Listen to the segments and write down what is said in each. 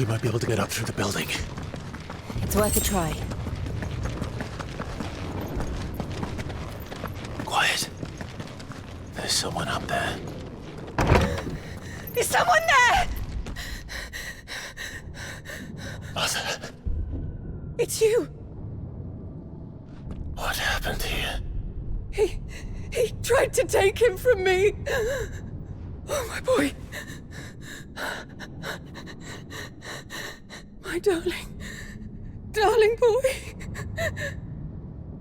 we might be able to get up through the building. It's worth a try. Quiet. There's someone up there. Is someone there? Mother. It's you. What happened here? He tried to take him from me. Oh, my boy. My darling boy.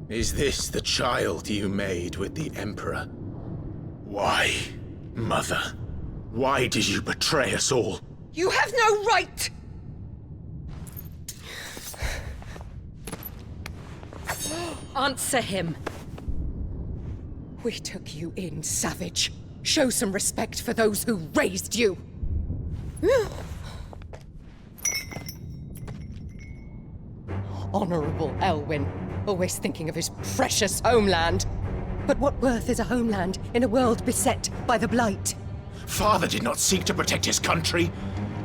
Is this the child you made with the Emperor? Why, Mother? Why did you betray us all? You have no right! Answer him. We took you in, savage. Show some respect for those who raised you. Honorable Elwin, always thinking of his precious homeland. But what worth is a homeland in a world beset by the Blight? Father did not seek to protect his country.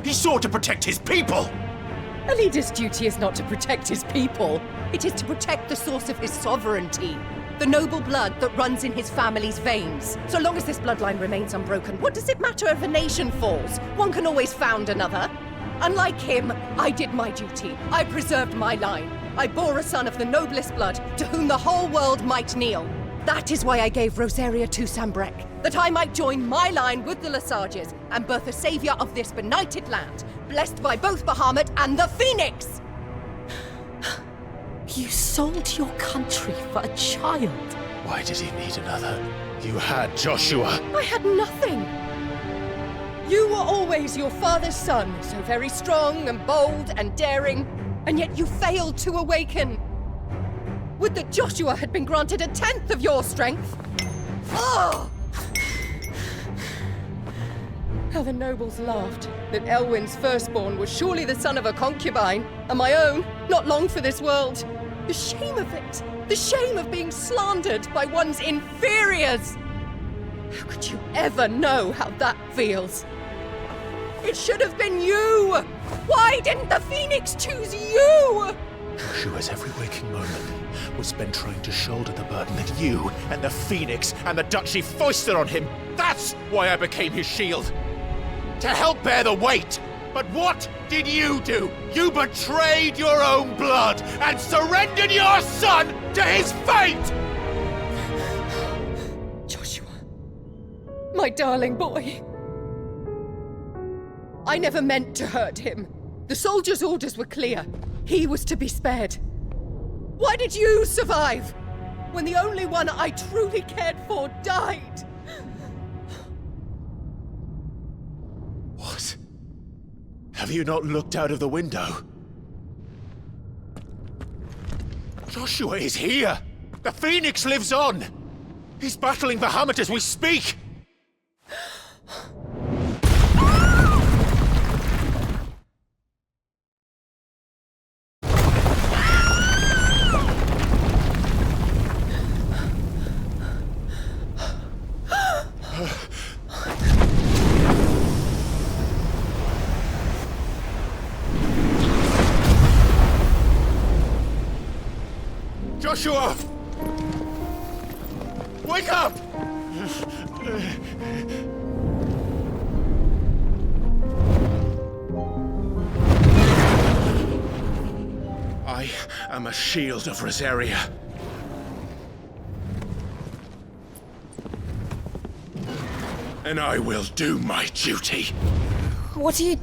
He sought to protect his people. A leader's duty is not to protect his people. It is to protect the source of his sovereignty. The noble blood that runs in his family's veins. So long as this bloodline remains unbroken, what does it matter if a nation falls? One can always found another. Unlike him, I did my duty. I preserved my line. I bore a son of the noblest blood, to whom the whole world might kneel. That is why I gave Rosaria to Sambrek, that I might join my line with the Lesages and birth a savior of this benighted land, blessed by both Bahamut and the Phoenix! You sold your country for a child. Why did he need another? You had Joshua. I had nothing. You were always your father's son, so very strong and bold and daring, and yet you failed to awaken. Would that Joshua had been granted 1/10 of your strength? Oh! How the nobles laughed that Elwin's firstborn was surely the son of a concubine, and my own, not long for this world. The shame of it! The shame of being slandered by one's inferiors! How could you ever know how that feels? It should have been you! Why didn't the Phoenix choose you? Joshua's every waking moment was spent trying to shoulder the burden that you and the Phoenix and the Duchy foisted on him. That's why I became his shield. To help bear the weight. But what did you do? You betrayed your own blood and surrendered your son to his fate! Joshua, my darling boy. I never meant to hurt him. The soldiers' orders were clear. He was to be spared. Why did you survive when the only one I truly cared for died? What? Have you not looked out of the window? Joshua is here! The Phoenix lives on! He's battling Bahamut as we speak! Joshua! Wake up! I am a Shield of Rosaria. And I will do my duty. What are you...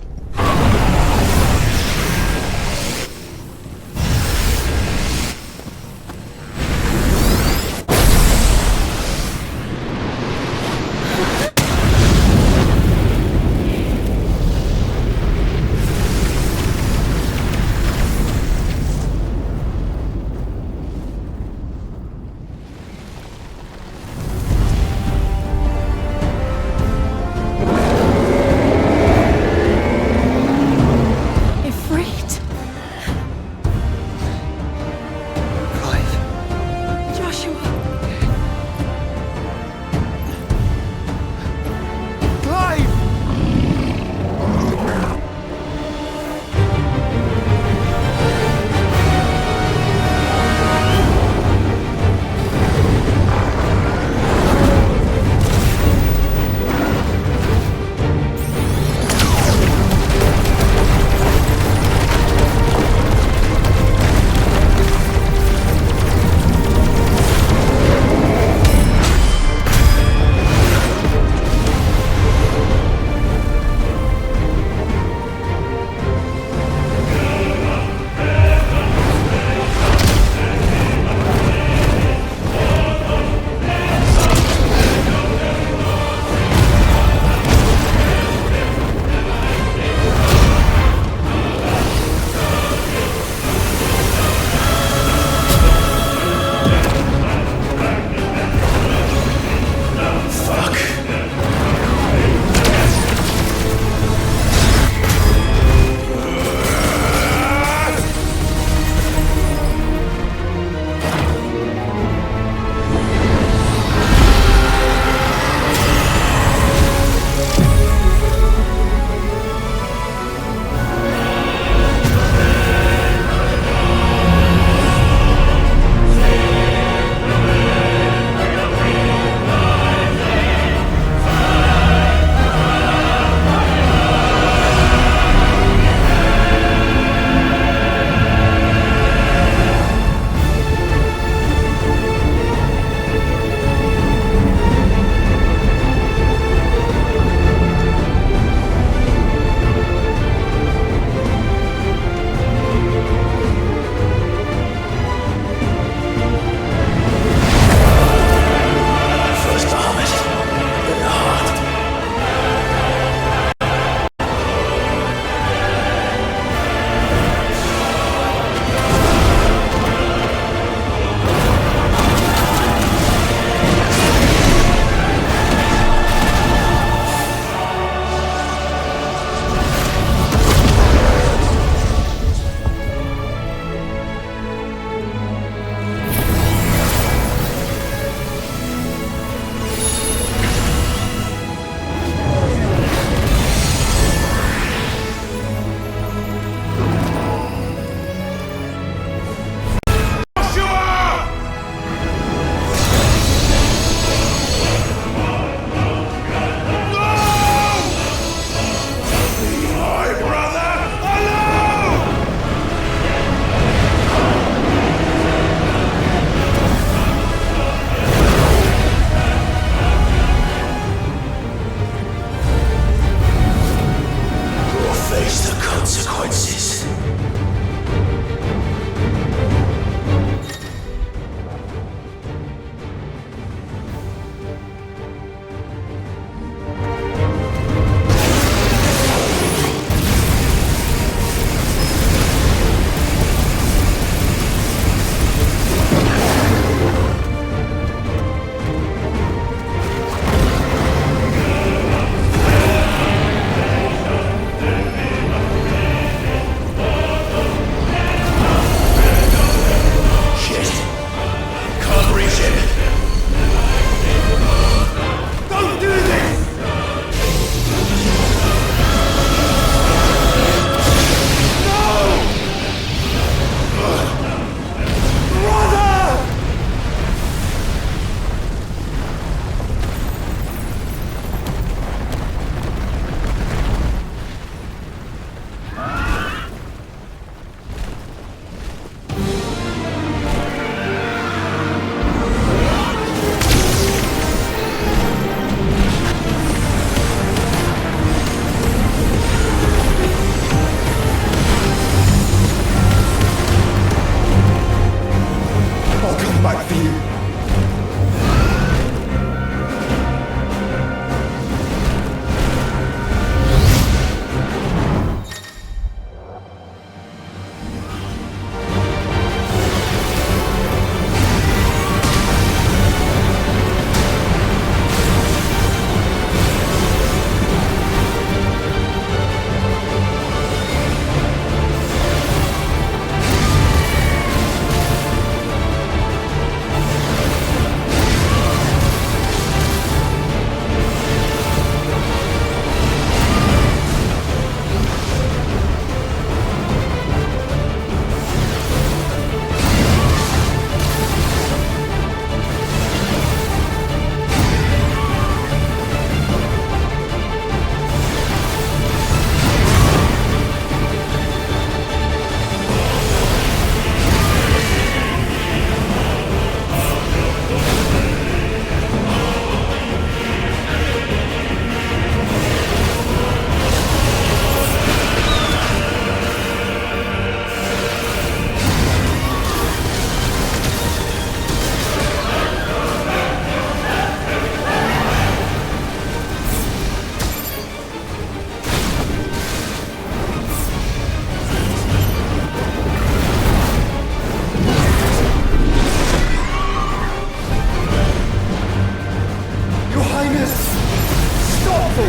thoughtful.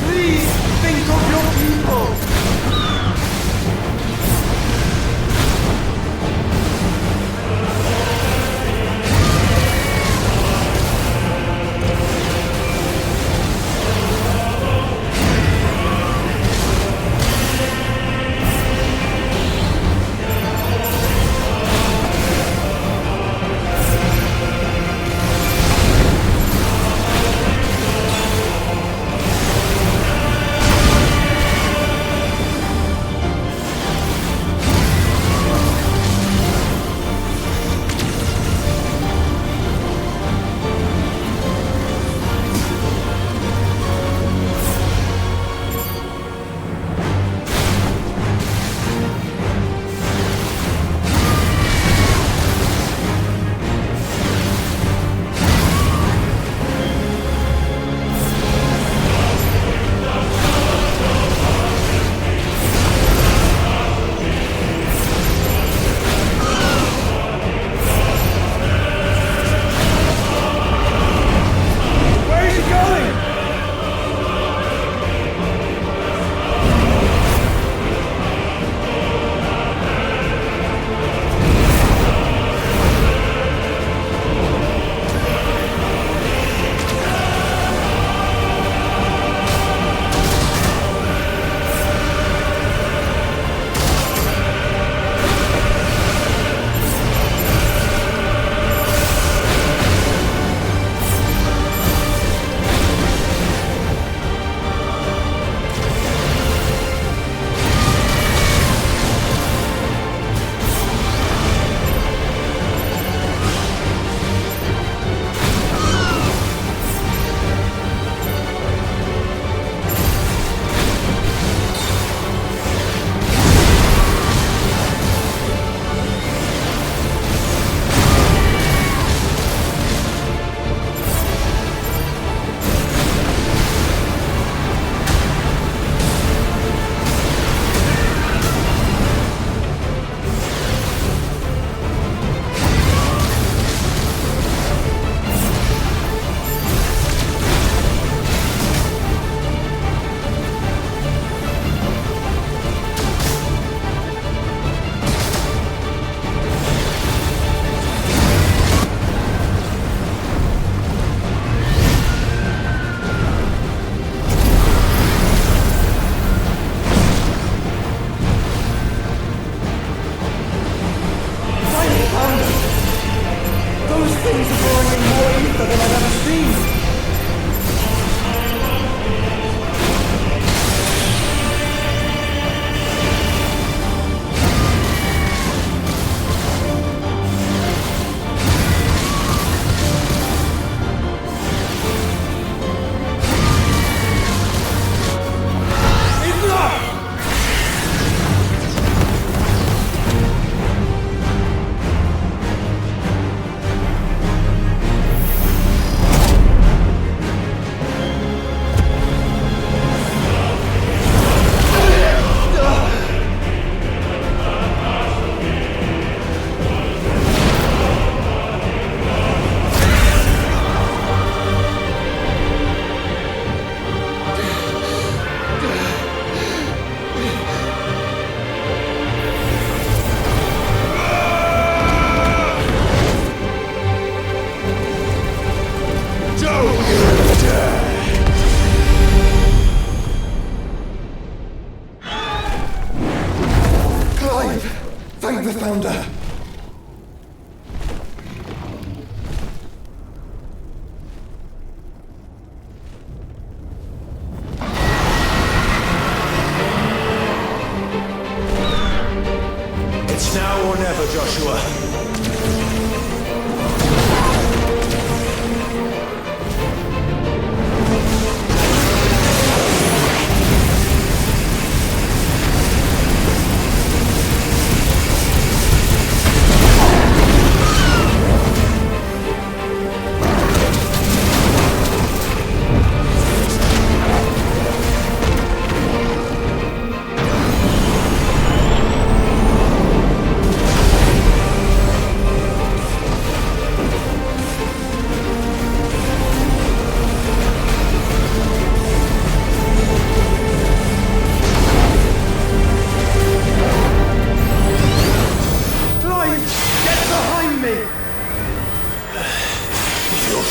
Please think of your people.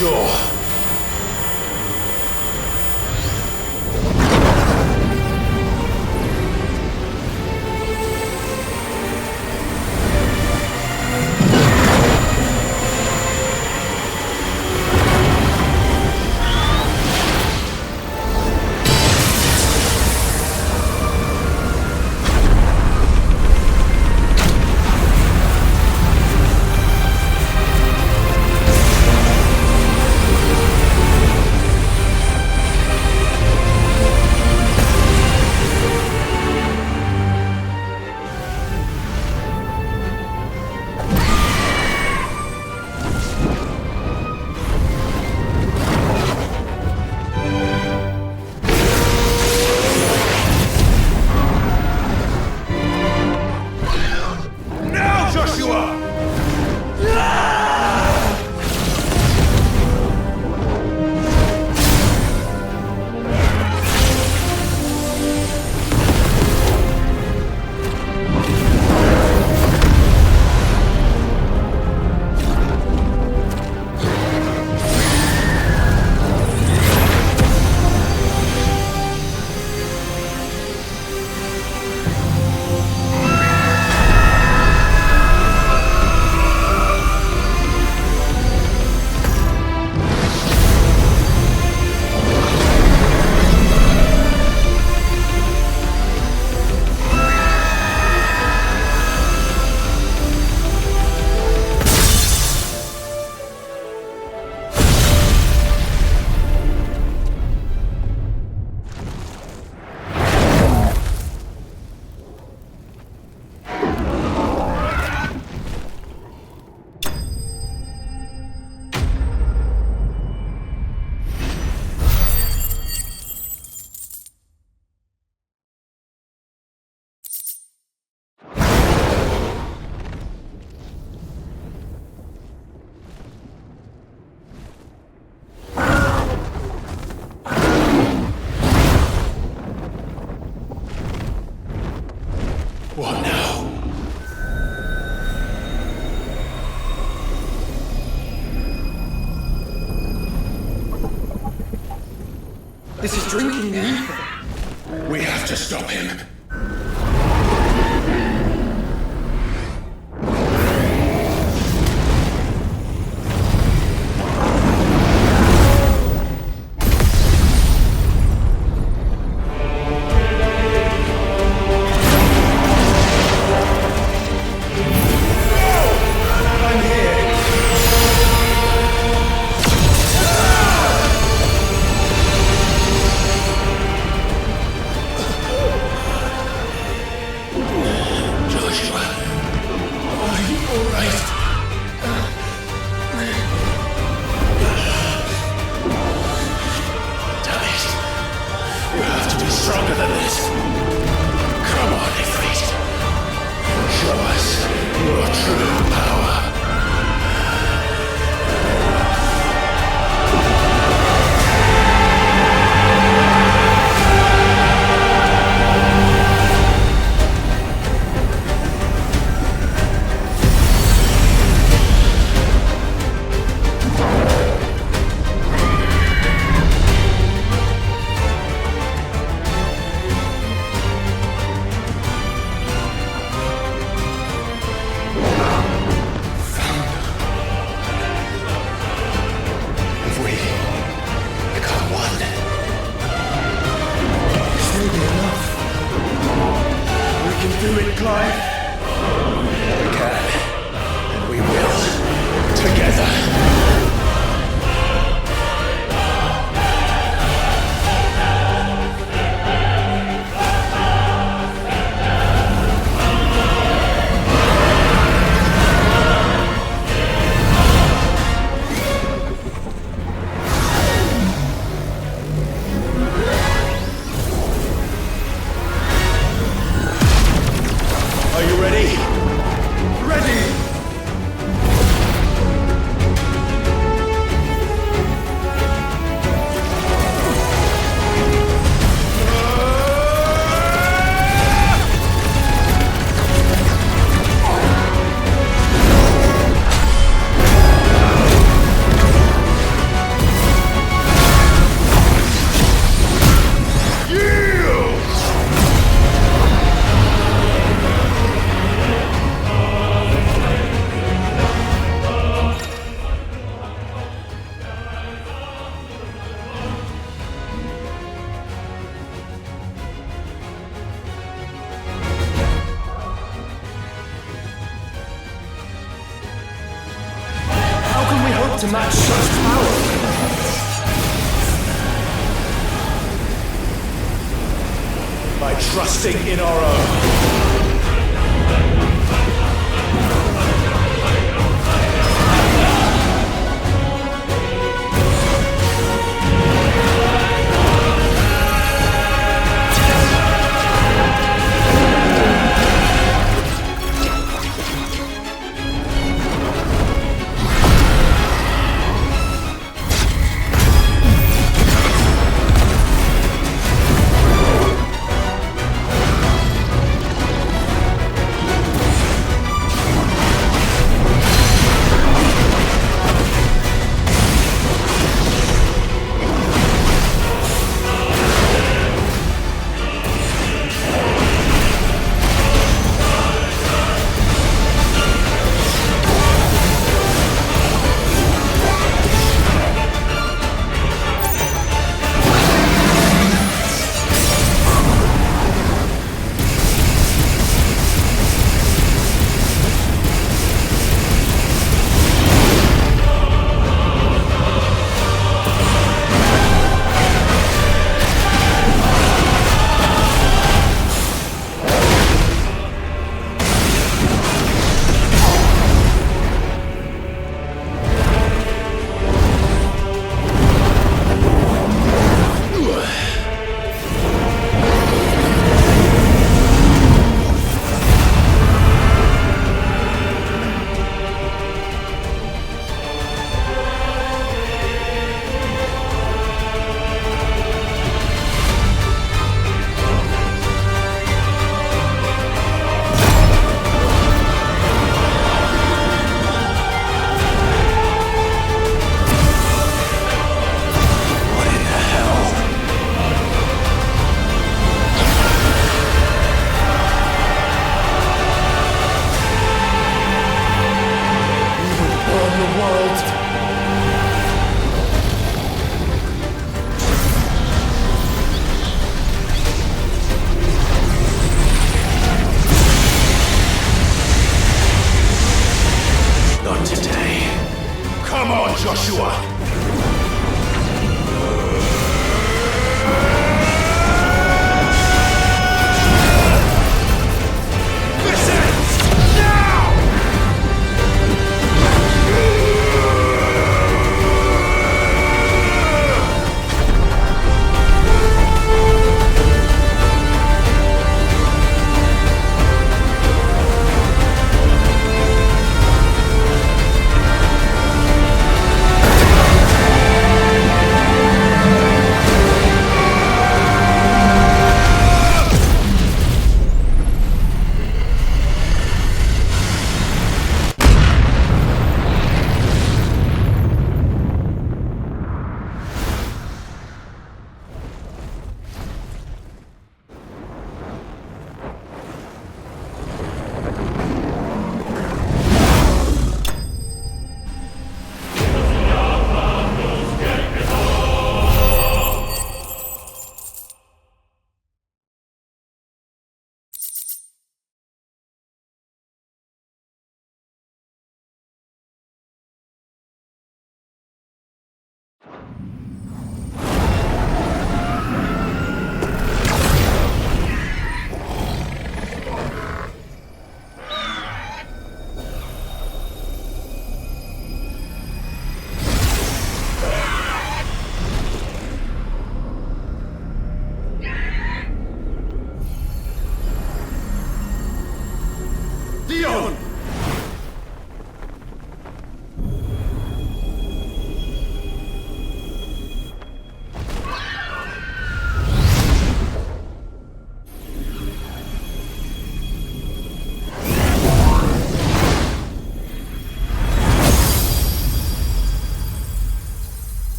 Sure. What now? This is drinking the ether. We have to stop him. to match such power. By trusting in our own.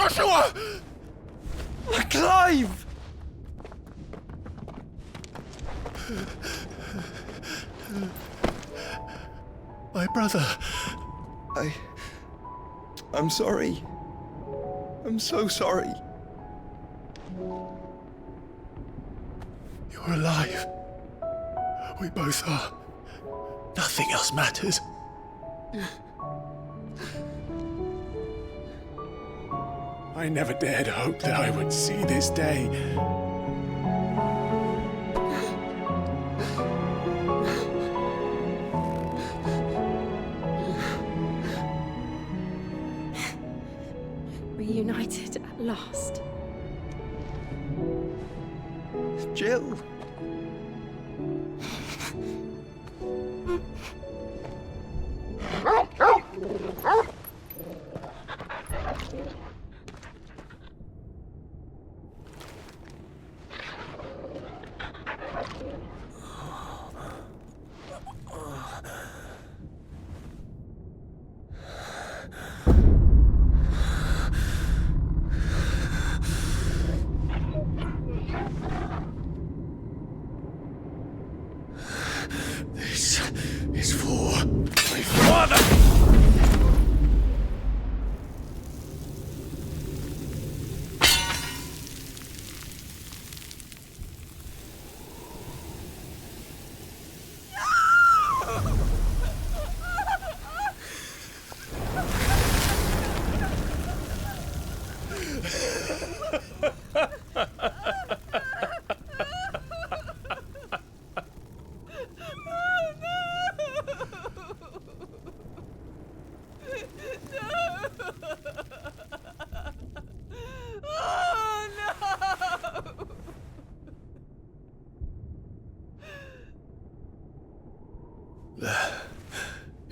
Joshua! Clive! My brother. I'm sorry. I'm so sorry. You're alive. We both are. Nothing else matters. I never dared hope that I would see this day. Reunited at last. Jill. This is for my father!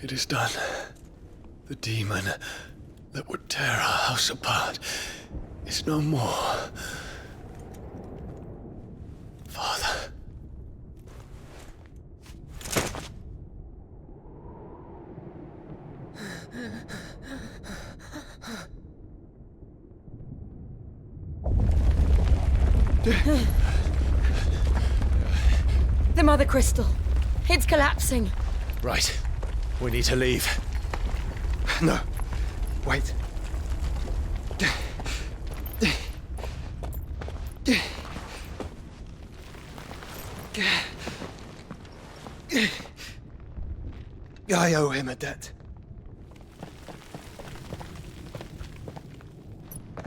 It is done. The demon that would tear our house apart is no more. Father. The Mother Crystal. It's collapsing. Right. We need to leave. No. Wait. I owe him a debt.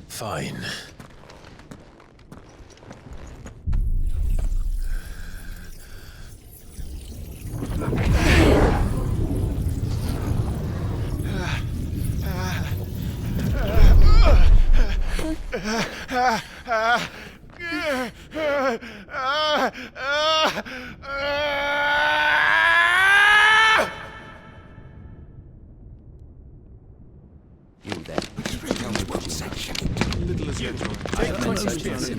Fine.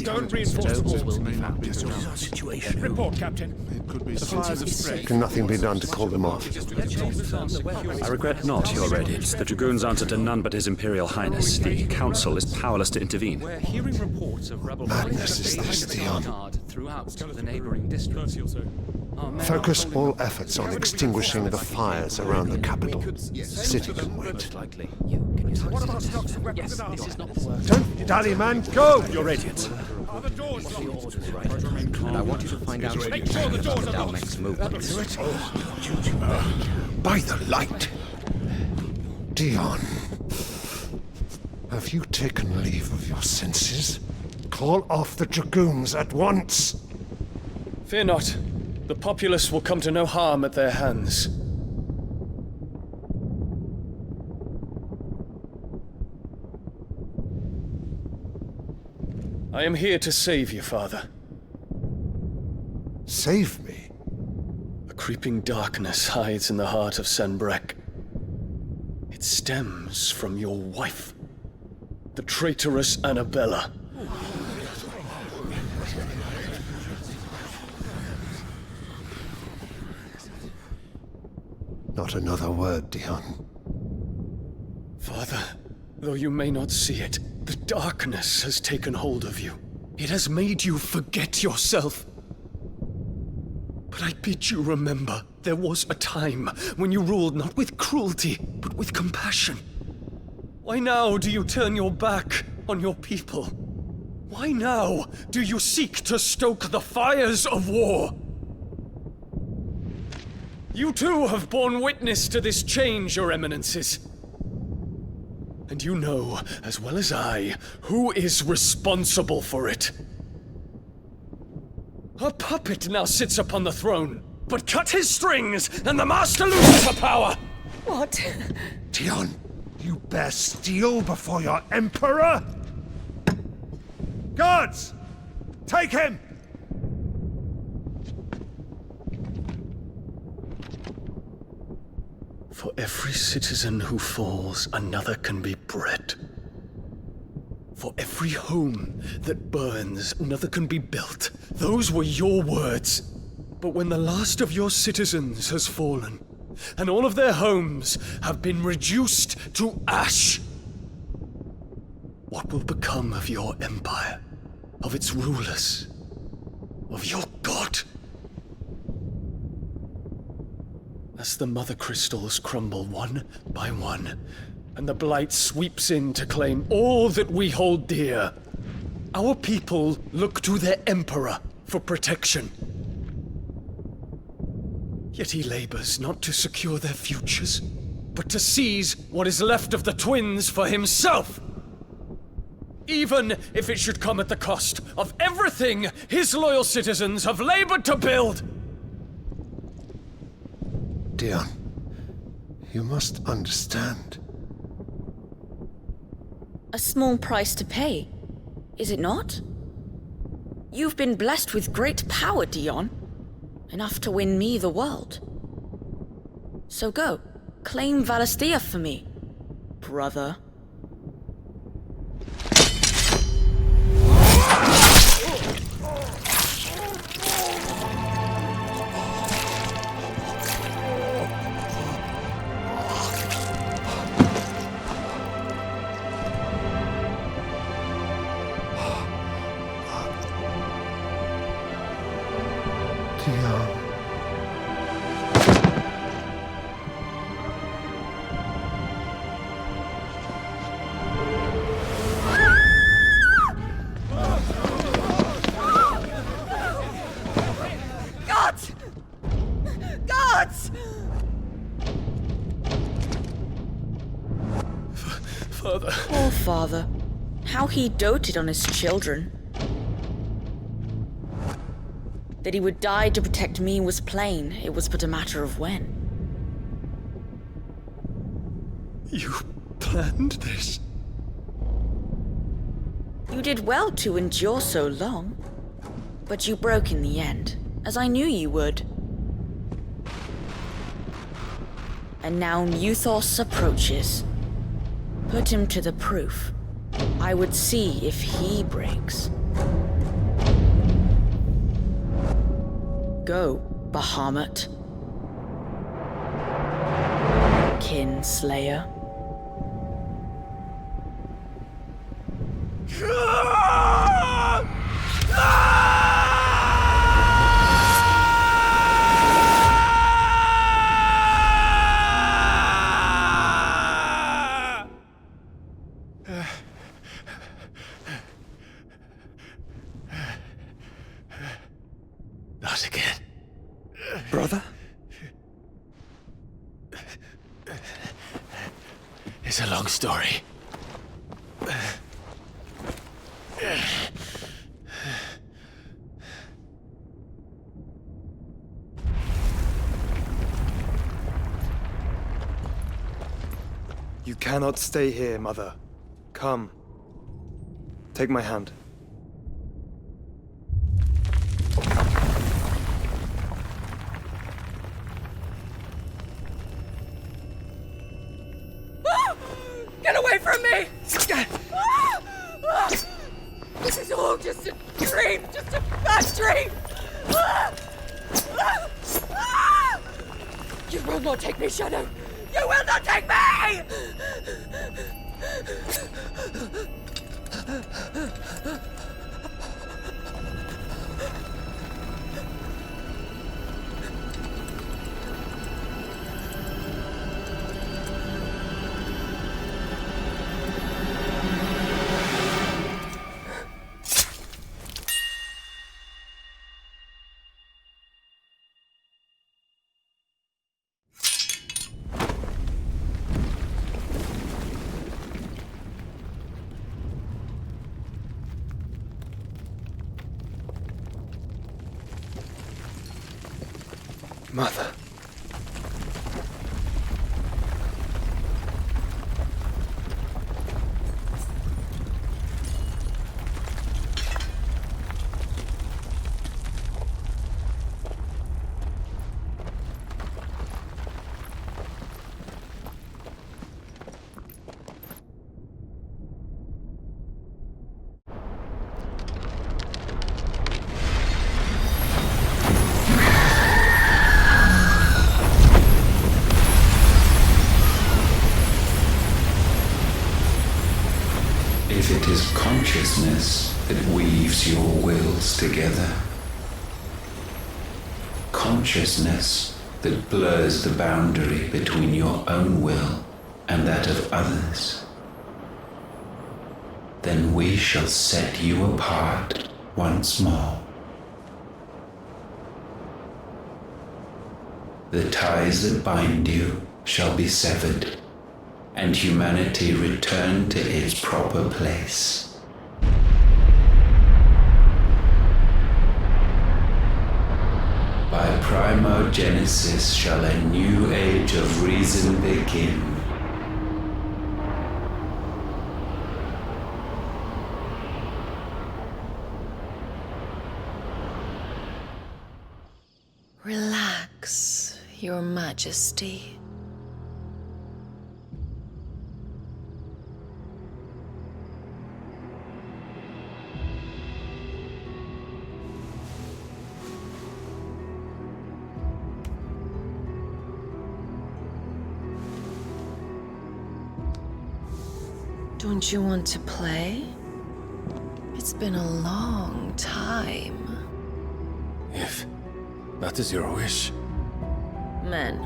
Don't reinforce the walls. Report, Captain. Can nothing be done to call them off? I regret not, Your Radiance. The Dragoons answer to none but His Imperial Highness. The Council is powerless to intervene. We're hearing reports of rebel Madness is this, Dion. throughout the neighboring districts. Focus all efforts on extinguishing the fires around the capital. The city can wait. Don't dally, man, go! Your Radiance. And I want you to find out make sure the doors are locked. By the light! Dion, have you taken leave of your senses? Call off the Dragoons at once! Fear not. The populace will come to no harm at their hands. I am here to save you, Father. Save me? A creeping darkness hides in the heart of Sanbreque. It stems from your wife, the traitorous Annabella. Not another word, Dion. Father, Though you may not see it, the darkness has taken hold of you. It has made you forget yourself. But I bid you remember, there was a time when you ruled not with cruelty, but with compassion. Why now do you turn your back on your people? Why now do you seek to stoke the fires of war? You too have borne witness to this change, Your Eminences. And you know, as well as I, who is responsible for it. A puppet now sits upon the throne, but cut his strings, and the master loses the power! What? Dion, you bear steel before your emperor? Guards! Take him! For every citizen who falls, another can be bred. For every home that burns, another can be built. Those were your words. But when the last of your citizens has fallen, and all of their homes have been reduced to ash, what will become of your empire, of its rulers, of your god? As the mother crystals crumble one by one, and the blight sweeps in to claim all that we hold dear, our people look to their emperor for protection. Yet he labors not to secure their futures, but to seize what is left of the twins for himself. Even if it should come at the cost of everything his loyal citizens have labored to build. Dion, you must understand. A small price to pay, is it not? You've been blessed with great power, Dion. Enough to win me the world. So go, claim Valisthea for me, brother. Poor father. How he doted on his children. That he would die to protect me was plain. It was but a matter of when. You planned this? You did well to endure so long. But you broke in the end, as I knew you would. And now Muthos approaches. Put him to the proof. I would see if he breaks. Go, Bahamut. Kinslayer. Not again. Brother? It's a long story. You cannot stay here, Mother. Come. Take my hand. Get away from me! This is all just a dream, just a bad dream! You will not take me, Shadow! You will not take me! Mother. If it is consciousness that weaves your wills together, consciousness that blurs the boundary between your own will and that of others, then we shall set you apart once more. The ties that bind you shall be severed, and humanity return to its proper place. By primogenesis shall a new age of reason begin. Relax, Your Majesty. Don't you want to play? It's been a long time. If that is your wish. Men,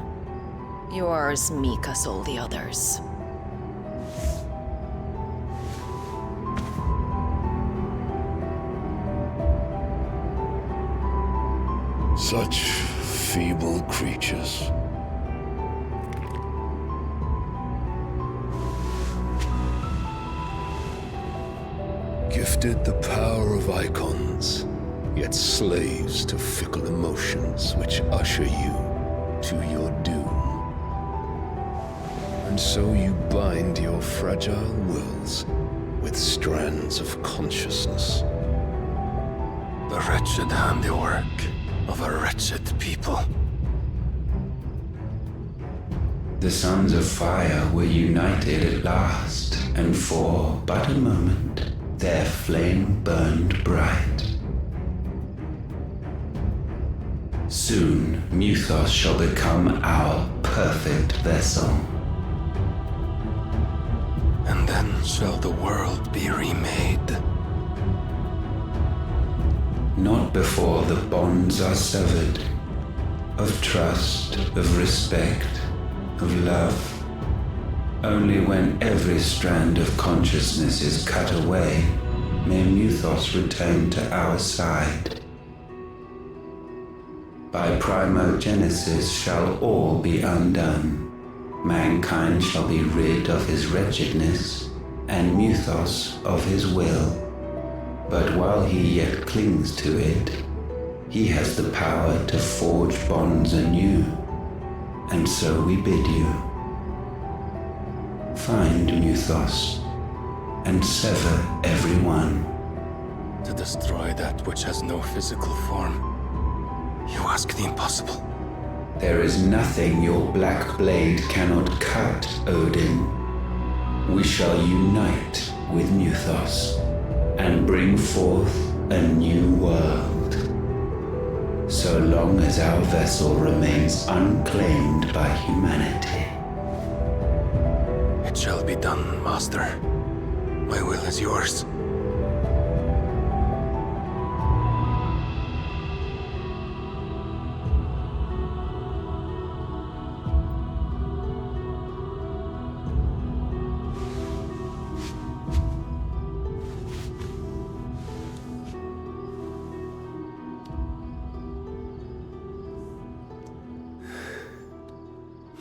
you are as meek as all the others. Such feeble creatures. Gifted the power of Eikons, yet slaves to fickle emotions which usher you to your doom. And so you bind your fragile wills with strands of consciousness. The wretched handiwork of a wretched people. The sons of fire were united at last, and for but a moment their flame burned bright. Soon Mythos shall become our perfect vessel. And then shall the world be remade. Not before the bonds are severed, of trust, of respect, of love. Only when every strand of consciousness is cut away, may Mythos return to our side. By primogenesis shall all be undone. Mankind shall be rid of his wretchedness, and Mythos of his will. But while he yet clings to it, he has the power to forge bonds anew. And so we bid you, find Mythos, and sever every one. To destroy that which has no physical form, you ask the impossible. There is nothing your black blade cannot cut, Odin. We shall unite with Mythos, and bring forth a new world. So long as our vessel remains unclaimed by humanity. It shall be be done, Master. My will is yours.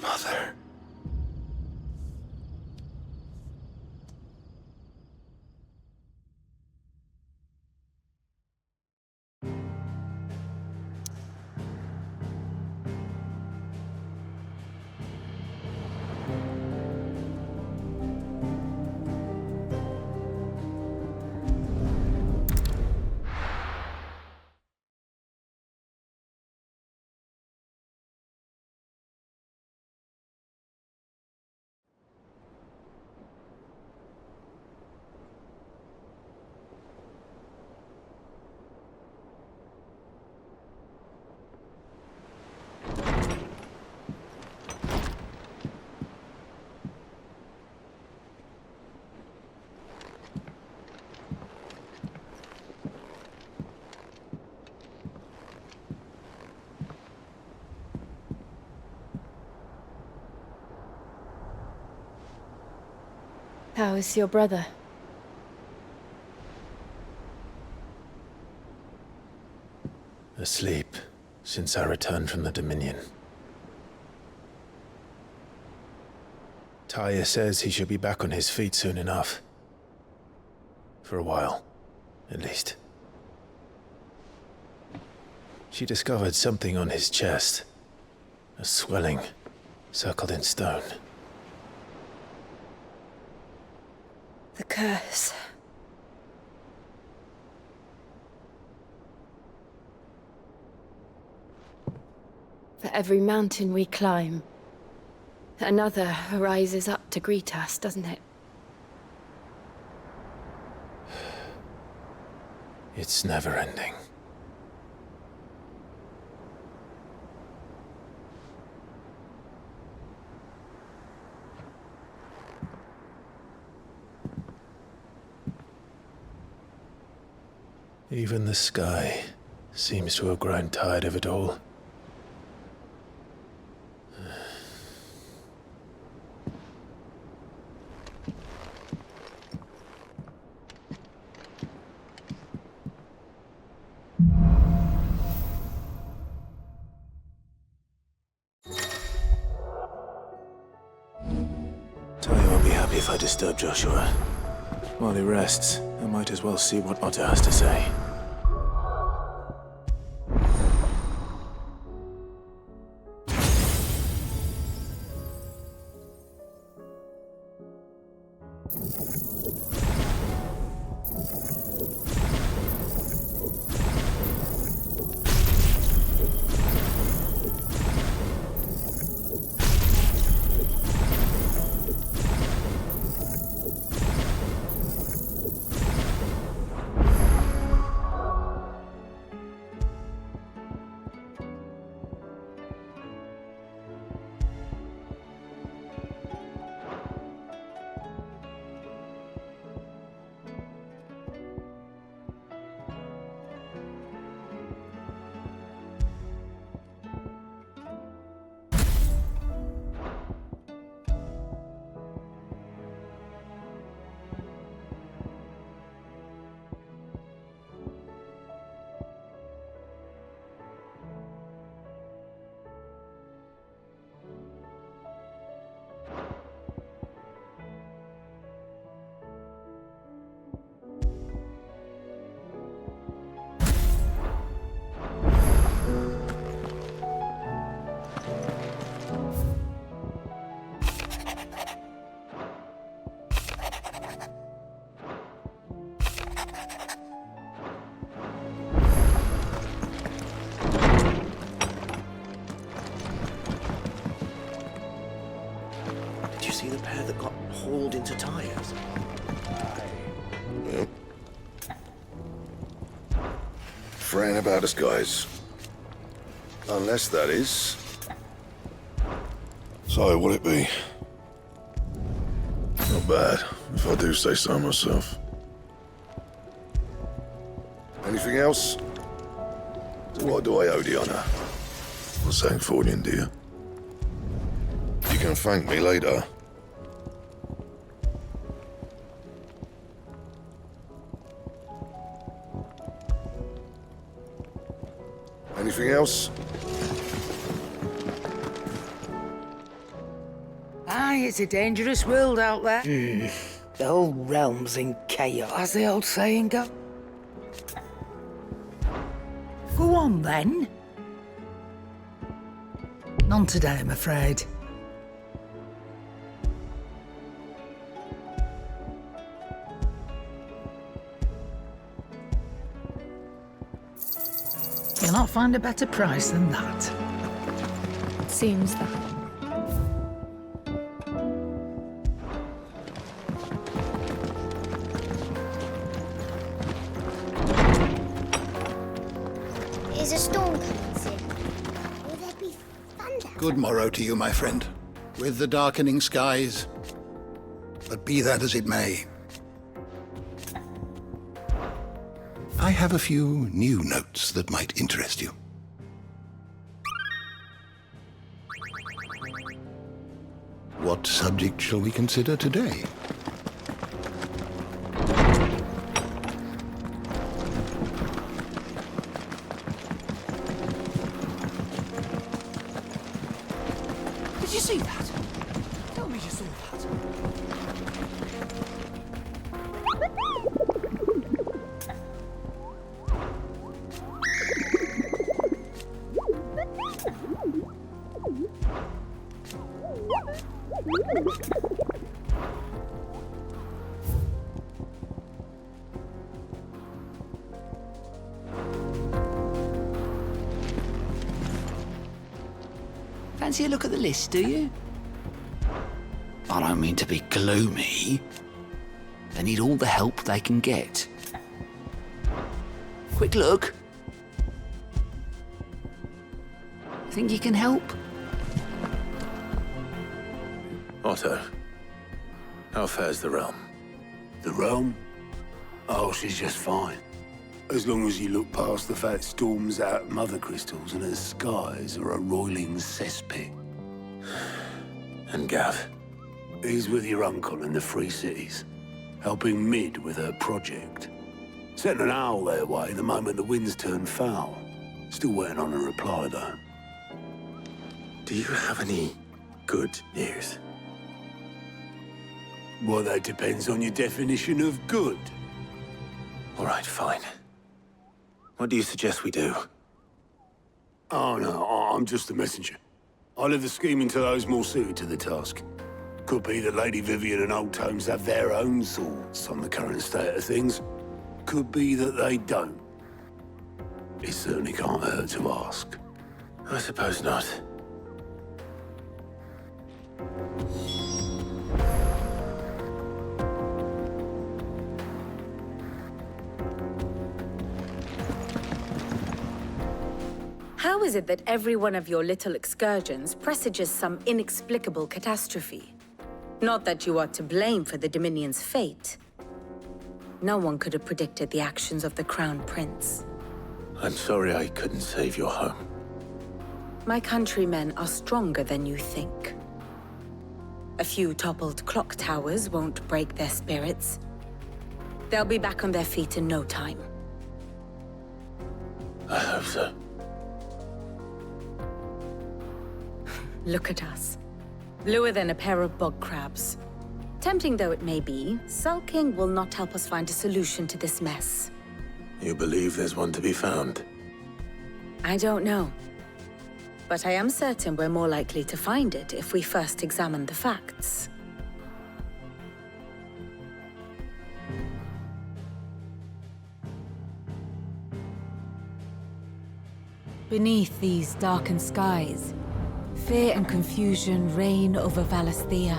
Mother. How is your brother? Asleep since I returned from the Dominion. Taya says he should be back on his feet soon enough. For a while, at least. She discovered something on his chest. A swelling, circled in stone. The curse. For every mountain we climb, another rises up to greet us, doesn't it? It's never ending. Even the sky seems to have grown tired of it all. Taya won't be happy if I disturb Joshua. While he rests, I might as well see what Otter has to say. See the pair that got hauled into tires? Fraying about us, guys. Unless that is... So, what'll it be? Not Not bad, if I do say so myself. Anything else? So what do I owe the honor? Not saying for you, dear. You can thank me later. Anything else? Aye, it's a dangerous world out there. The whole realm's in chaos, as the old saying goes. Go on, then. None today, I'm afraid. You'll not find a better price than that. Seems that. Is a storm coming soon? Will there be thunder? Good morrow to you, my friend. With the darkening skies. But be that as it may, I have a few new notes that might interest you. What subject shall we consider today? Did you see that? Tell me you saw that. Fancy a look at the list, do you? I don't mean to be gloomy. They need all the help they can get. Quick look. Think you can help? Otto, how fares the realm? The realm? Oh, she's just fine. As long as you look past the fat storms out mother crystals and her skies are a roiling cesspit. And Gav? He's with your uncle in the Free Cities, helping Mid with her project. Sent an owl their way the moment the winds turned foul. Still waiting on a reply, though. Do you have any good news? Well, that depends on your definition of good. All right, fine. What do you suggest we do? Oh, no, I'm just a messenger. I leave the scheming to those more suited to the task. Could be that Lady Vivian and Old Tomes have their own thoughts on the current state of things. Could be that they don't. It certainly can't hurt to ask. I suppose not. How is it that every one of your little excursions presages some inexplicable catastrophe? Not that you are to blame for the Dominion's fate. No one could have predicted the actions of the Crown Prince. I'm sorry I couldn't save your home. My countrymen are stronger than you think. A few toppled clock towers won't break their spirits. They'll be back on their feet in no time. I hope so. Look at us. Bluer than a pair of bog crabs. Tempting though it may be, sulking will not help us find a solution to this mess. You believe there's one to be found? I don't know. But I am certain we're more likely to find it if we first examine the facts. Beneath these darkened skies, fear and confusion reign over Valisthea.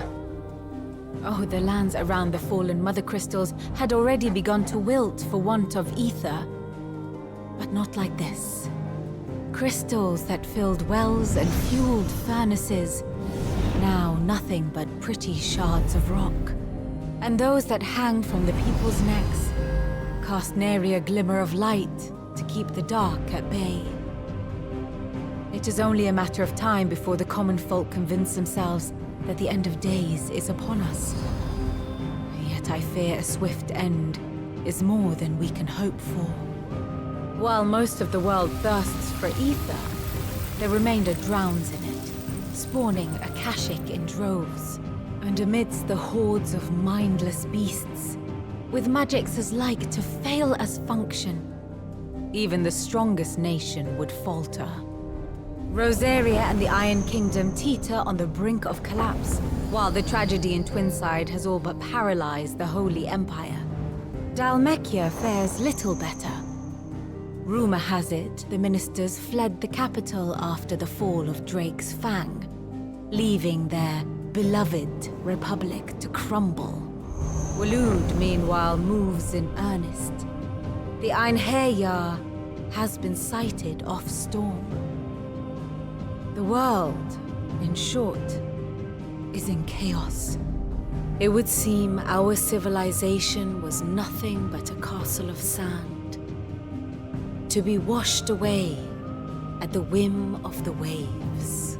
Oh, the lands around the fallen mother crystals had already begun to wilt for want of ether. But not like this. Crystals that filled wells and fueled furnaces. Now nothing but pretty shards of rock. and those that hang from the people's necks cast nary a glimmer of light to keep the dark at bay. It is only a matter of time before the common folk convince themselves that the end of days is upon us. Yet I fear a swift end is more than we can hope for. While most of the world thirsts for ether, the remainder drowns in it, spawning Akashic in droves. And amidst the hordes of mindless beasts, with magics as like to fail as function, even the strongest nation would falter. Rosaria and the Iron Kingdom teeter on the brink of collapse, while the tragedy in Twinside has all but paralyzed the Holy Empire. Dalmekia fares little better. Rumor has it the ministers fled the capital after the fall of Drake's Fang, leaving their beloved republic to crumble. Waloed, meanwhile, moves in earnest. The Einherjar has been sighted off Storm. The world, in short, is in chaos. It would seem our civilization was nothing but a castle of sand, to be washed away at the whim of the waves.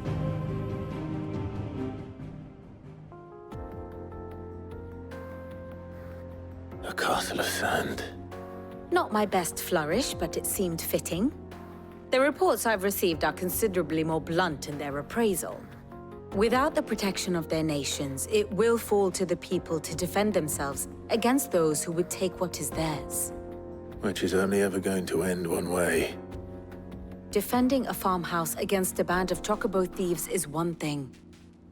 A castle of sand. Not my best flourish, but it seemed fitting. The reports I've received are considerably more blunt in their appraisal. Without the protection of their nations, it will fall to the people to defend themselves against those who would take what is theirs. Which is only ever going to end one way. Defending a farmhouse against a band of chocobo thieves is one thing,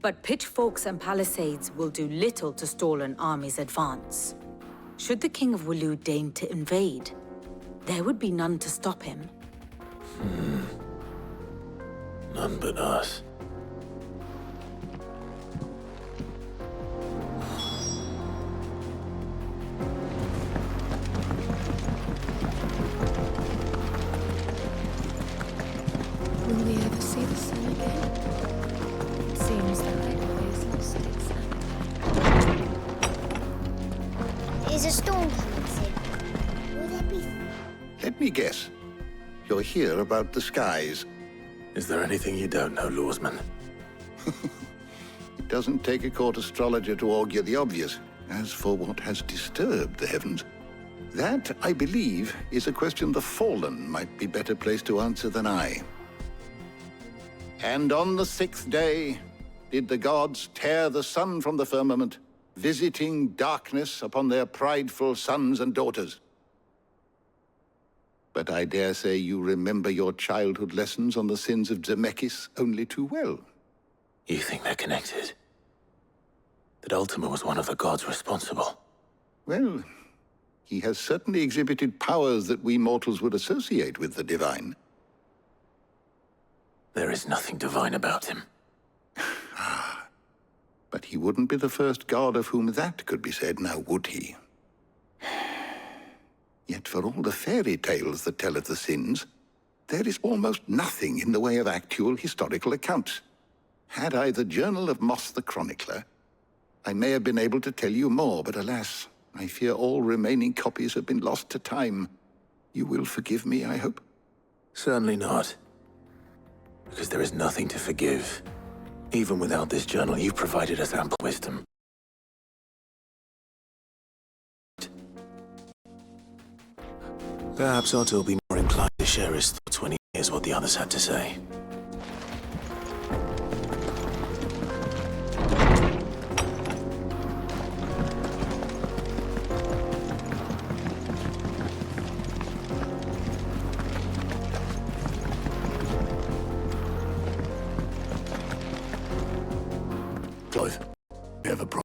but pitchforks and palisades will do little to stall an army's advance. Should the King of Waloed deign to invade, there would be none to stop him. None but us. Will we ever see the sun again? It seems that I always lost its Is a storm coming soon? Will there be... Let me guess. You're here about the skies. Is there anything you don't know, Lawsman? It doesn't take a court astrologer to augur the obvious. As for what has disturbed the heavens, that, I believe, is a question the Fallen might be better placed to answer than I. And on the 6th day did the gods tear the sun from the firmament, visiting darkness upon their prideful sons and daughters. But I dare say you remember your childhood lessons on the sins of Zemeckis only too well. You think they're connected? That Ultima was one of the gods responsible? Well, he has certainly exhibited powers that we mortals would associate with the divine. There is nothing divine about him. But he wouldn't be the first god of whom that could be said, now would he? Yet for all the fairy tales that tell of the sins, there is almost nothing in the way of actual historical accounts. Had I the Journal of Moss the Chronicler, I may have been able to tell you more, but alas, I fear all remaining copies have been lost to time. You will forgive me, I hope? Certainly not. Because there is nothing to forgive. Even without this journal, you provided us ample wisdom. Perhaps Otto will be more inclined to share his thoughts when he hears what the others had to say. Clive, you have a problem?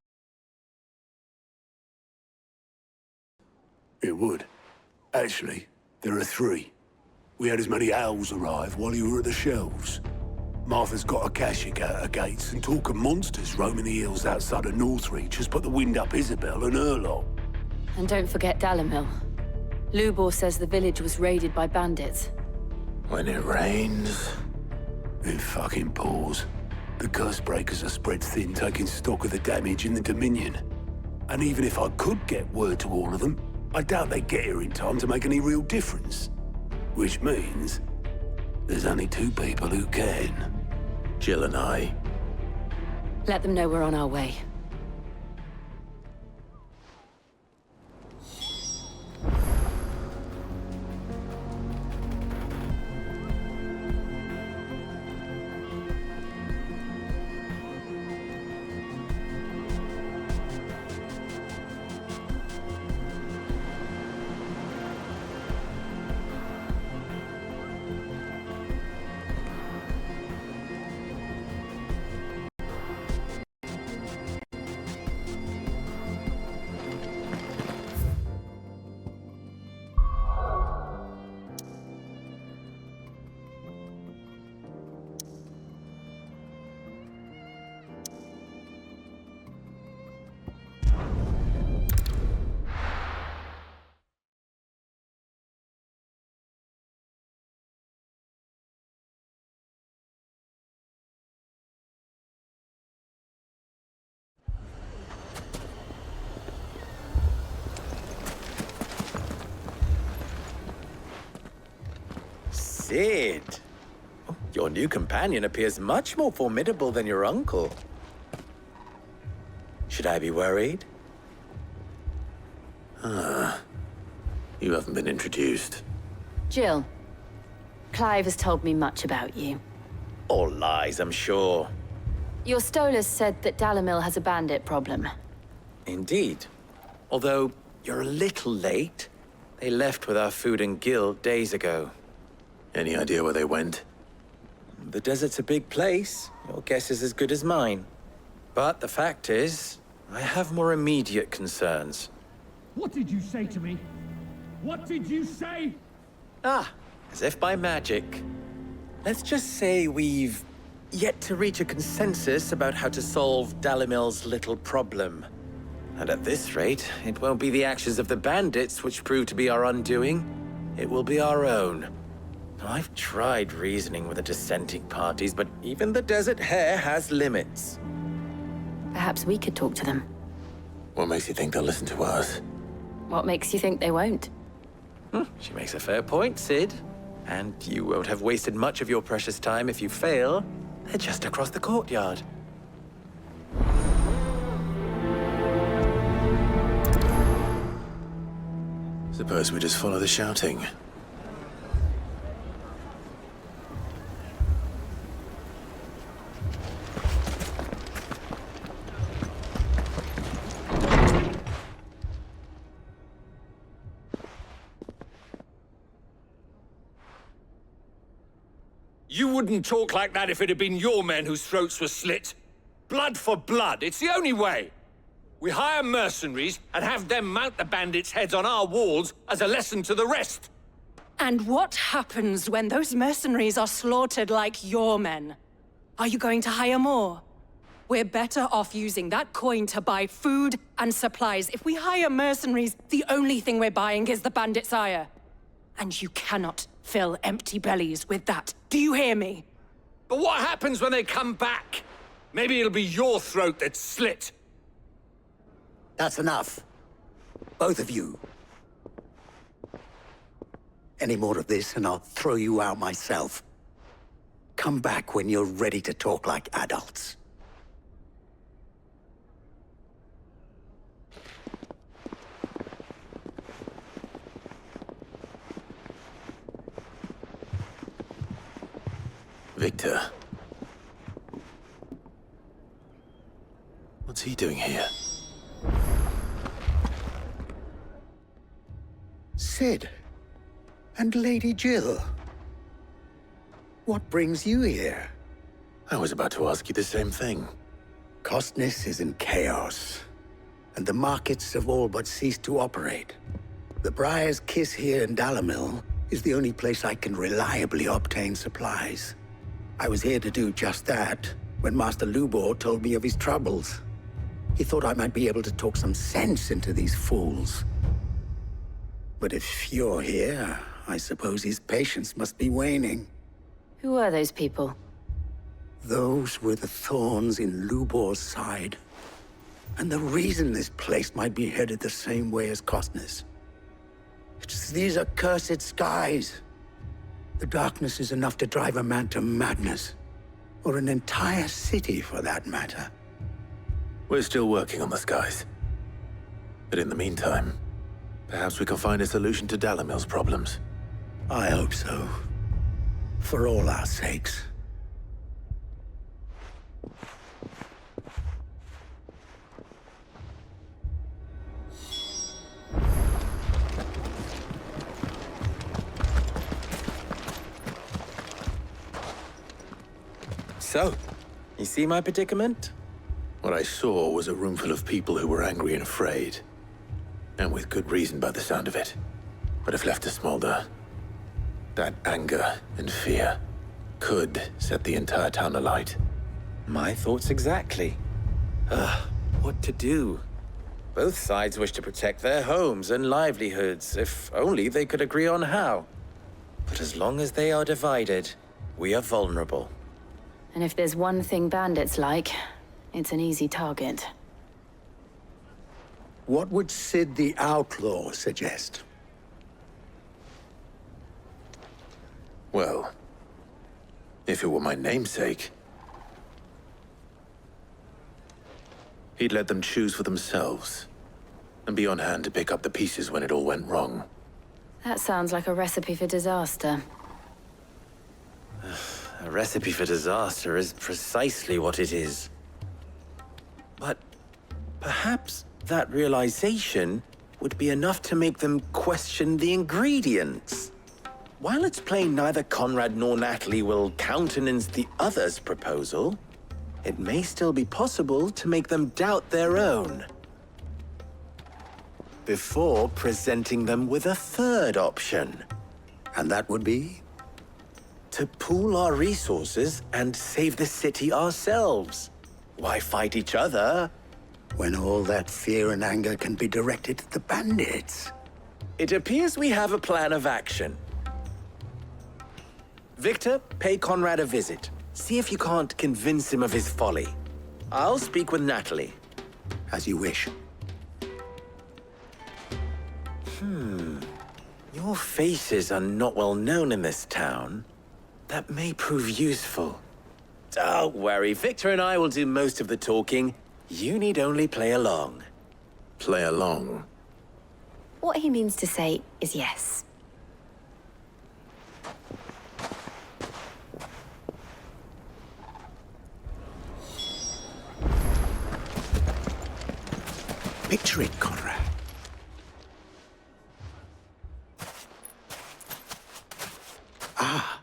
It would. Actually, there are 3. We had as many owls arrive while you were at the shelves. Martha's got Akashic out her gates, and talk of monsters roaming the hills outside of Northreach has put the wind up Isabel and her lot. And don't forget Dalamil. Lubor says the village was raided by bandits. When it rains... It fucking pours. The curse breakers are spread thin, taking stock of the damage in the Dominion. And even if I could get word to all of them, I doubt they'd get here in time to make any real difference. Which means there's only 2 people who can. Jill and I. Let them know we're on our way. Sid! Your new companion appears much more formidable than your uncle. Should I be worried? You haven't been introduced. Jill, Clive has told me much about you. All lies, I'm sure. Your Stolas said that Dalimil has a bandit problem. Indeed. Although, you're a little late. They left with our food and guild days ago. Any idea where they went? The desert's a big place. Your guess is as good as mine. But the fact is, I have more immediate concerns. What did you say to me? What did you say? Ah, as if by magic. Let's just say we've yet to reach a consensus about how to solve Dalimil's little problem. And at this rate, it won't be the actions of the bandits which prove to be our undoing. It will be our own. I've tried reasoning with the dissenting parties, but even the Desert Hare has limits. Perhaps we could talk to them. What makes you think they'll listen to us? What makes you think they won't? She makes a fair point, Sid. And you won't have wasted much of your precious time if you fail. They're just across the courtyard. Suppose we just follow the shouting. You wouldn't talk like that if it had been your men whose throats were slit. Blood for blood, it's the only way. We hire mercenaries and have them mount the bandits' heads on our walls as a lesson to the rest. And what happens when those mercenaries are slaughtered like your men? Are you going to hire more? We're better off using that coin to buy food and supplies. If we hire mercenaries, the only thing we're buying is the bandits' ire. And you cannot fill empty bellies with that. Do you hear me? But what happens when they come back? Maybe it'll be your throat that's slit. That's enough. Both of you. Any more of this and I'll throw you out myself. Come back when you're ready to talk like adults. Victor. What's he doing here? Sid. And Lady Jill. What brings you here? I was about to ask you the same thing. Costness is in chaos, and the markets have all but ceased to operate. The Briar's Kiss here in Dalimil is the only place I can reliably obtain supplies. I was here to do just that when Master Lubor told me of his troubles. He thought I might be able to talk some sense into these fools. But if you're here, I suppose his patience must be waning. Who are those people? Those were the thorns in Lubor's side. And the reason this place might be headed the same way as Costner's. It's these accursed skies. The darkness is enough to drive a man to madness. Or an entire city, for that matter. We're still working on the skies. But in the meantime, perhaps we can find a solution to Dalimil's problems. I hope so. For all our sakes. So, you see my predicament? What I saw was a room full of people who were angry and afraid. And with good reason by the sound of it. But if left to smolder, that anger and fear could set the entire town alight. My thoughts exactly. What to do? Both sides wish to protect their homes and livelihoods, if only they could agree on how. But as long as they are divided, we are vulnerable. And if there's one thing bandits like, it's an easy target. What would Sid the Outlaw suggest? Well, if it were my namesake, he'd let them choose for themselves, and be on hand to pick up the pieces when it all went wrong. That sounds like a recipe for disaster. A recipe for disaster is precisely what it is. But perhaps that realization would be enough to make them question the ingredients. While it's plain neither Conrad nor Natalie will countenance the other's proposal, it may still be possible to make them doubt their own. Before presenting them with a third option. And that would be? To pool our resources and save the city ourselves. Why fight each other? When all that fear and anger can be directed at the bandits. It appears we have a plan of action. Victor, pay Conrad a visit. See if you can't convince him of his folly. I'll speak with Natalie. As you wish. Your faces are not well known in this town. That may prove useful. Don't worry, Victor and I will do most of the talking. You need only play along. Play along? What he means to say is yes. Picture it, Conrad. Ah,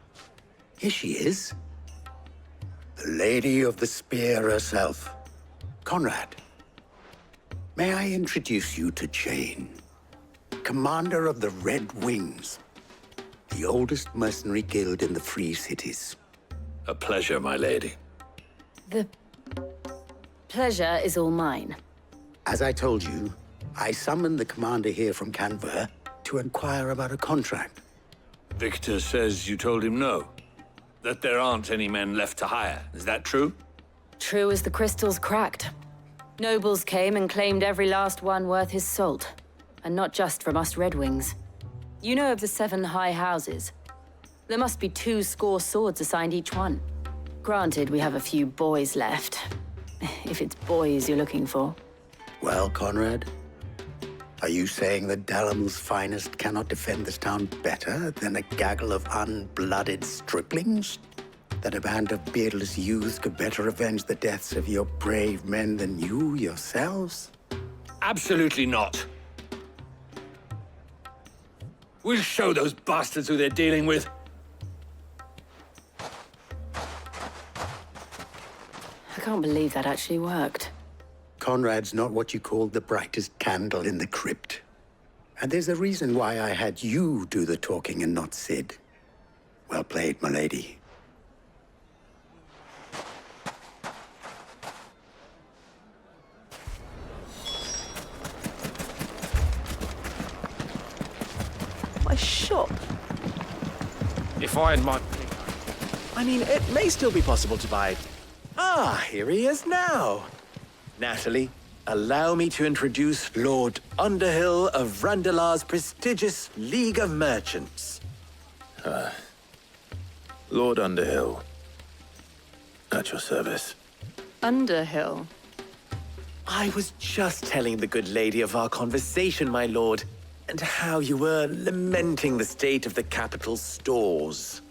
here she is. The Lady of the Spear herself. Conrad, may I introduce you to Jane, commander of the Red Wings, the oldest mercenary guild in the Free Cities. A pleasure, my lady. The pleasure is all mine. As I told you, I summoned the commander here from Canver to inquire about a contract. Victor says you told him no. That there aren't any men left to hire. Is that true? True as the crystals cracked. Nobles came and claimed every last one worth his salt. And not just from us Red Wings. You know of the 7 high houses. There must be 2 swords assigned each one. Granted, we have a few boys left. If it's boys you're looking for. Well, Conrad, are you saying that Dalimil's finest cannot defend this town better than a gaggle of unblooded striplings? That a band of beardless youths could better avenge the deaths of your brave men than you yourselves? Absolutely not. We'll show those bastards who they're dealing with. I can't believe that actually worked. Conrad's not what you call the brightest candle in the crypt. And there's a reason why I had you do the talking and not Sid. Well played, my lady. My shop? If I had my... I mean, it may still be possible to buy... Ah, here he is now. Natalie, allow me to introduce Lord Underhill of Randalar's prestigious League of Merchants. Lord Underhill. At your service. Underhill? I was just telling the good lady of our conversation, my lord, and how you were lamenting the state of the capital's stores.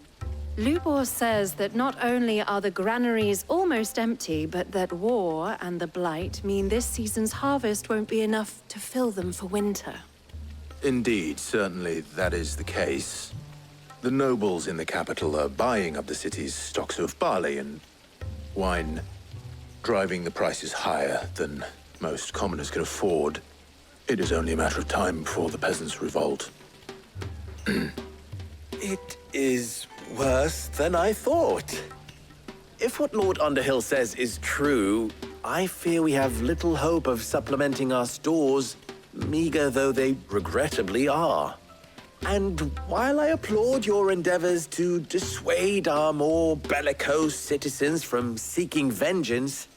Lubor says that not only are the granaries almost empty, but that war and the Blight mean this season's harvest won't be enough to fill them for winter. Indeed, certainly that is the case. The nobles in the capital are buying up the city's stocks of barley and wine, driving the prices higher than most commoners can afford. It is only a matter of time before the peasants revolt. It is worse than I thought. If what Lord Underhill says is true, I fear we have little hope of supplementing our stores, meager though they regrettably are. And while I applaud your endeavors to dissuade our more bellicose citizens from seeking vengeance,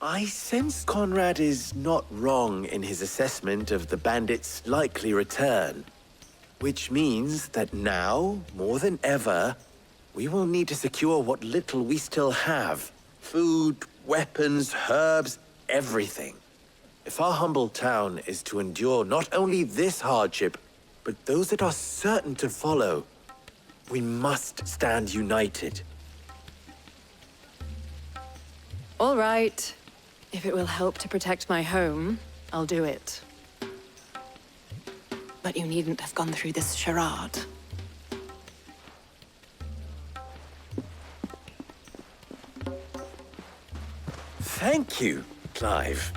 I sense Conrad is not wrong in his assessment of the bandits' likely return. Which means that now, more than ever, we will need to secure what little we still have. Food, weapons, herbs, everything. If our humble town is to endure not only this hardship, but those that are certain to follow, we must stand united. All right. If it will help to protect my home, I'll do it. But you needn't have gone through this charade. Thank you, Clive.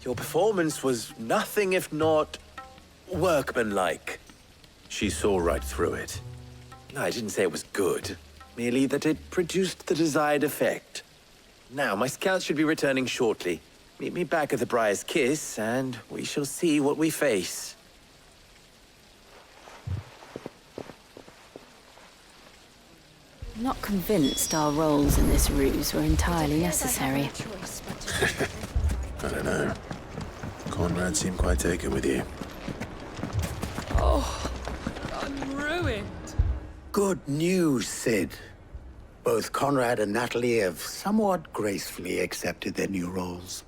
Your performance was nothing if not workmanlike. She saw right through it. I didn't say it was good, merely that it produced the desired effect. Now, my scouts should be returning shortly. Meet me back at the Briar's Kiss, and we shall see what we face. I'm not convinced our roles in this ruse were entirely necessary. I don't know. Conrad seemed quite taken with you. Oh, I'm ruined. Good news, Sid. Both Conrad and Natalie have somewhat gracefully accepted their new roles.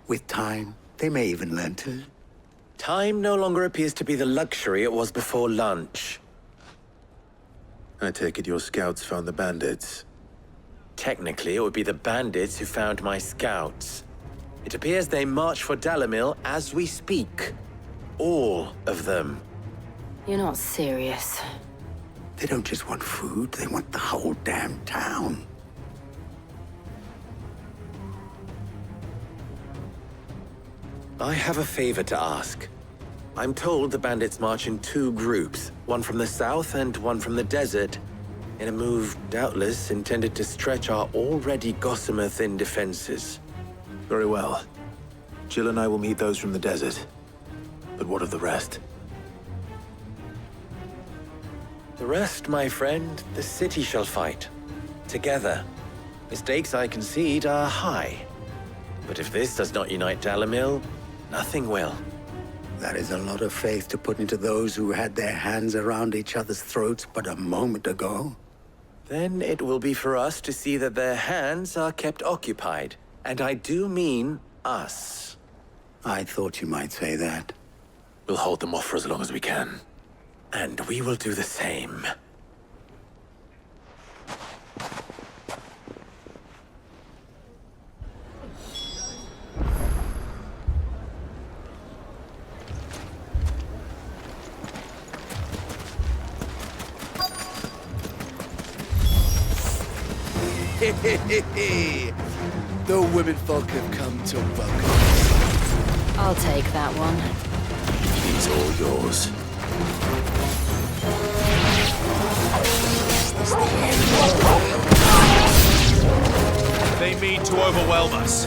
With time, they may even learn to. Time no longer appears to be the luxury it was before lunch. I take it your scouts found the bandits. Technically, it would be the bandits who found my scouts. It appears they march for Dalimil as we speak. All of them. You're not serious. They don't just want food, they want the whole damn town. I have a favor to ask. I'm told the bandits march in two groups, one from the south and one from the desert, in a move doubtless intended to stretch our already gossamer-thin defenses. Very well. Jill and I will meet those from the desert. But what of the rest? The rest, my friend, the city shall fight. Together. The stakes, I concede, are high. But if this does not unite Dalimil, nothing will. That is a lot of faith to put into those who had their hands around each other's throats but a moment ago. Then it will be for us to see that their hands are kept occupied. And I do mean us. I thought you might say that. We'll hold them off for as long as we can. And we will do the same. The women folk have come to welcome us. I'll take that one. He's all yours. They mean to overwhelm us.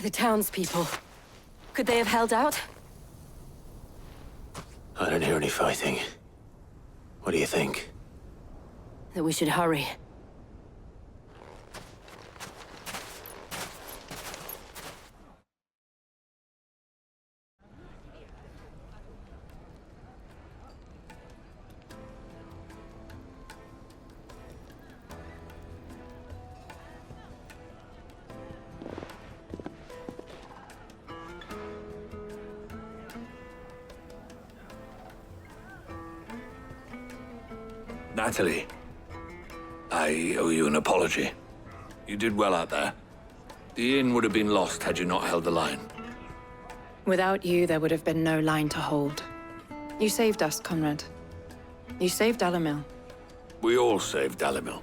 The townspeople. Could they have held out? I don't hear any fighting. What do you think? That we should hurry. Natalie, I owe you an apology. You did well out there. The inn would have been lost had you not held the line. Without you, there would have been no line to hold. You saved us, Conrad. You saved Dalimil. We all saved Dalimil.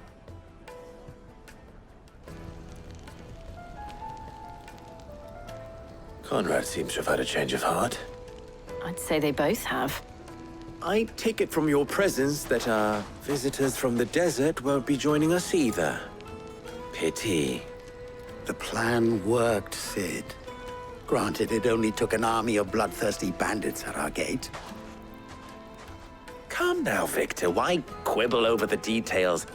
Conrad seems to have had a change of heart. I'd say they both have. I take it from your presence that our visitors from the desert won't be joining us either. Pity. The plan worked, Sid. Granted, it only took an army of bloodthirsty bandits at our gate. Calm now, Victor. Why quibble over the details?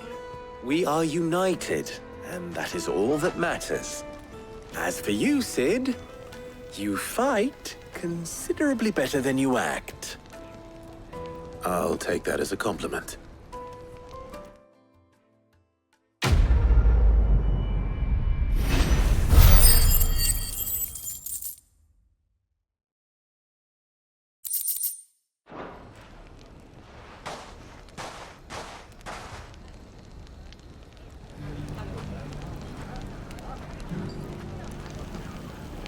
We are united, and that is all that matters. As for you, Sid, you fight considerably better than you act. I'll take that as a compliment.